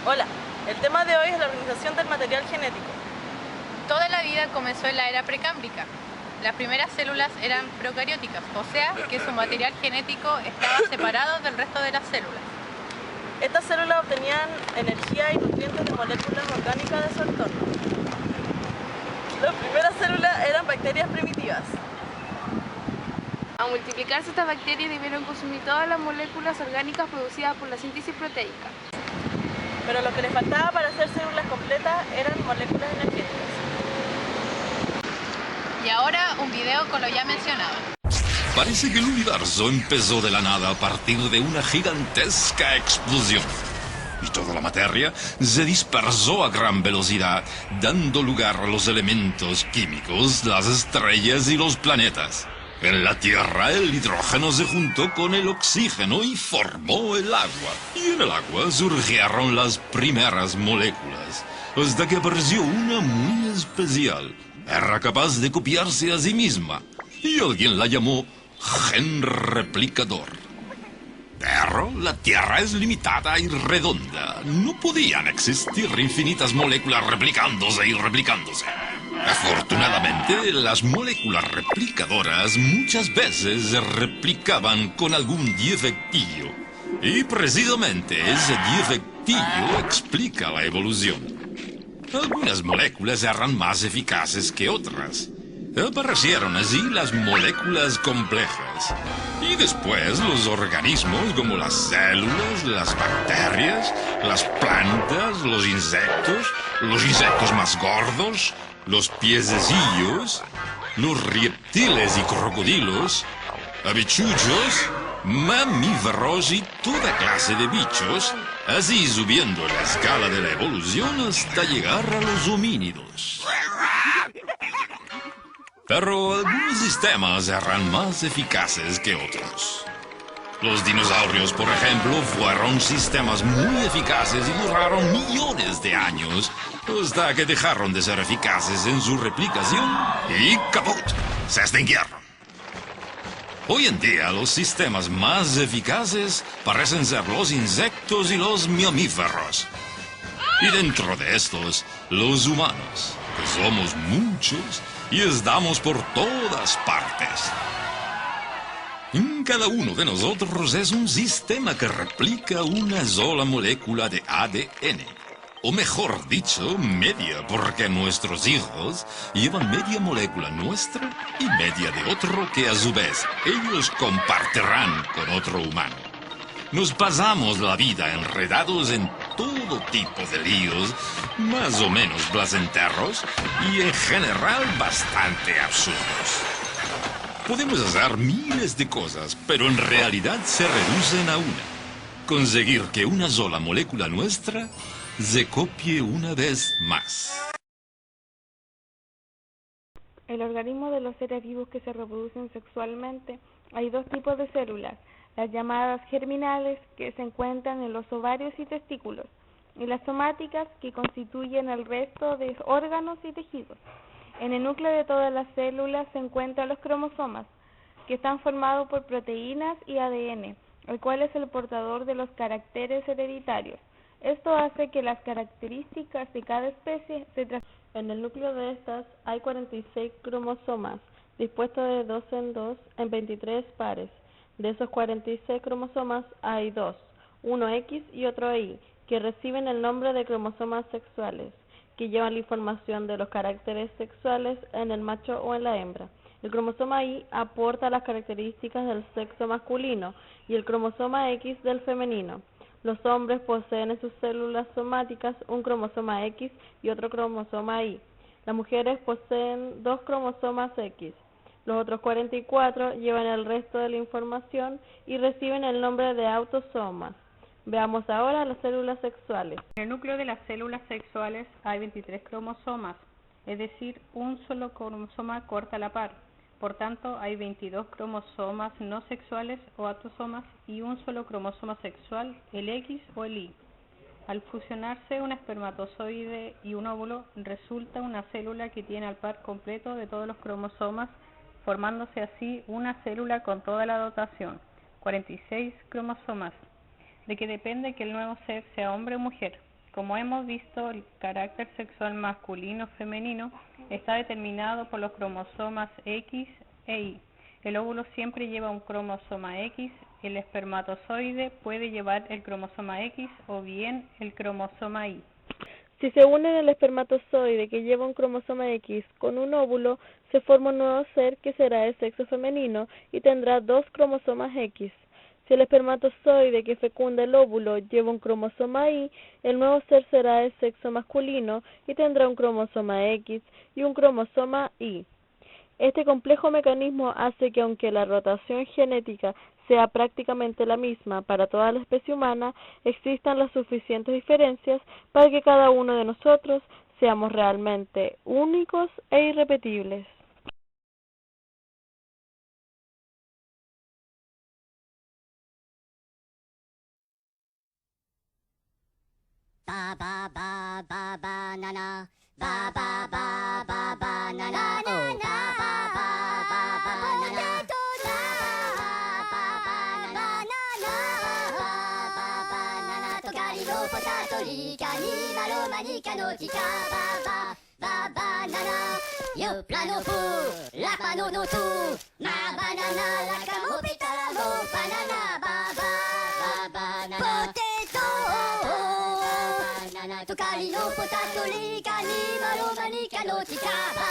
Hola, el tema de hoy es la organización del material genético. Toda la vida comenzó en la era precámbrica. Las primeras células eran procarióticas, o sea, que su material genético estaba separado del resto de las células. Estas células obtenían energía y nutrientes de moléculas orgánicas de su entorno. Las primeras células eran bacterias primitivas. Al multiplicarse estas bacterias debieron consumir todas las moléculas orgánicas producidas por la síntesis proteica. Pero lo que les faltaba para hacer células completas eran moléculas energéticas. Y ahora un video con lo ya mencionado. Parece que el universo empezó de la nada a partir de una gigantesca explosión. Y toda la materia se dispersó a gran velocidad, dando lugar a los elementos químicos, las estrellas y los planetas. En la Tierra el hidrógeno se juntó con el oxígeno y formó el agua. Y en el agua surgieron las primeras moléculas, hasta que apareció una muy especial. Era capaz de copiarse a sí misma, y alguien la llamó gen replicador. Pero la Tierra es limitada y redonda. No podían existir infinitas moléculas replicándose y replicándose. Afortunadamente, las moléculas replicadoras muchas veces se replicaban con algún defectillo. Y precisamente ese defectillo explica la evolución. Algunas moléculas eran más eficaces que otras. Aparecieron así las moléculas complejas. Y después los organismos como las células, las bacterias, las plantas, los insectos más gordos, los piececillos, los reptiles y crocodilos, habichuchos, mamíferos y toda clase de bichos, así subiendo la escala de la evolución hasta llegar a los homínidos. Pero algunos sistemas eran más eficaces que otros. Los dinosaurios, por ejemplo, fueron sistemas muy eficaces y duraron millones de años, hasta que dejaron de ser eficaces en su replicación y ¡caput! Se extinguieron. Hoy en día los sistemas más eficaces parecen ser los insectos y los mamíferos. Y dentro de estos, los humanos, que somos muchos y estamos por todas partes. Cada uno de nosotros es un sistema que replica una sola molécula de ADN. O mejor dicho, media, porque nuestros hijos llevan media molécula nuestra y media de otro que a su vez ellos compartirán con otro humano. Nos pasamos la vida enredados en todo tipo de líos, más o menos placenteros y en general bastante absurdos. Podemos hacer miles de cosas, pero en realidad se reducen a una. Conseguir que una sola molécula nuestra se copie una vez más. En el organismo de los seres vivos que se reproducen sexualmente hay dos tipos de células, las llamadas germinales, que se encuentran en los ovarios y testículos, y las somáticas, que constituyen el resto de órganos y tejidos. En el núcleo de todas las células se encuentran los cromosomas, que están formados por proteínas y ADN, el cual es el portador de los caracteres hereditarios. Esto hace que las características de cada especie se transformen. En el núcleo de estas hay 46 cromosomas, dispuestos de 2 en 2 en 23 pares. De esos 46 cromosomas hay dos, uno X y otro Y, que reciben el nombre de cromosomas sexuales, que llevan la información de los caracteres sexuales en el macho o en la hembra. El cromosoma Y aporta las características del sexo masculino y el cromosoma X del femenino. Los hombres poseen en sus células somáticas un cromosoma X y otro cromosoma Y. Las mujeres poseen dos cromosomas X. Los otros 44 llevan el resto de la información y reciben el nombre de autosomas. Veamos ahora las células sexuales. En el núcleo de las células sexuales hay 23 cromosomas, es decir, un solo cromosoma corta la par. Por tanto, hay 22 cromosomas no sexuales o autosomas y un solo cromosoma sexual, el X o el Y. Al fusionarse un espermatozoide y un óvulo, resulta una célula que tiene al par completo de todos los cromosomas, formándose así una célula con toda la dotación, 46 cromosomas, de que depende que el nuevo ser sea hombre o mujer. Como hemos visto, el carácter sexual masculino o femenino está determinado por los cromosomas X e Y. El óvulo siempre lleva un cromosoma X, el espermatozoide puede llevar el cromosoma X o bien el cromosoma Y. Si se une el espermatozoide que lleva un cromosoma X con un óvulo, se forma un nuevo ser que será de sexo femenino y tendrá 2 cromosomas X. Si el espermatozoide que fecunda el óvulo lleva un cromosoma Y, el nuevo ser será de sexo masculino y tendrá un cromosoma X y un cromosoma Y. Este complejo mecanismo hace que, aunque la rotación genética sea prácticamente la misma para toda la especie humana, existan las suficientes diferencias para que cada uno de nosotros seamos realmente únicos e irrepetibles. Ba ba ba ba banana, ba ba ba ba banana, oh ba ba ba ba banana, ba ba ba banana, tocari no potato rica ni maloma ni canotica, ba banana, yo plano fu, la pano no tu, ma banana la camo pitala mo banana, ba banana, potato. Tocari no potato, lica, ni maloma, ni canotica, ba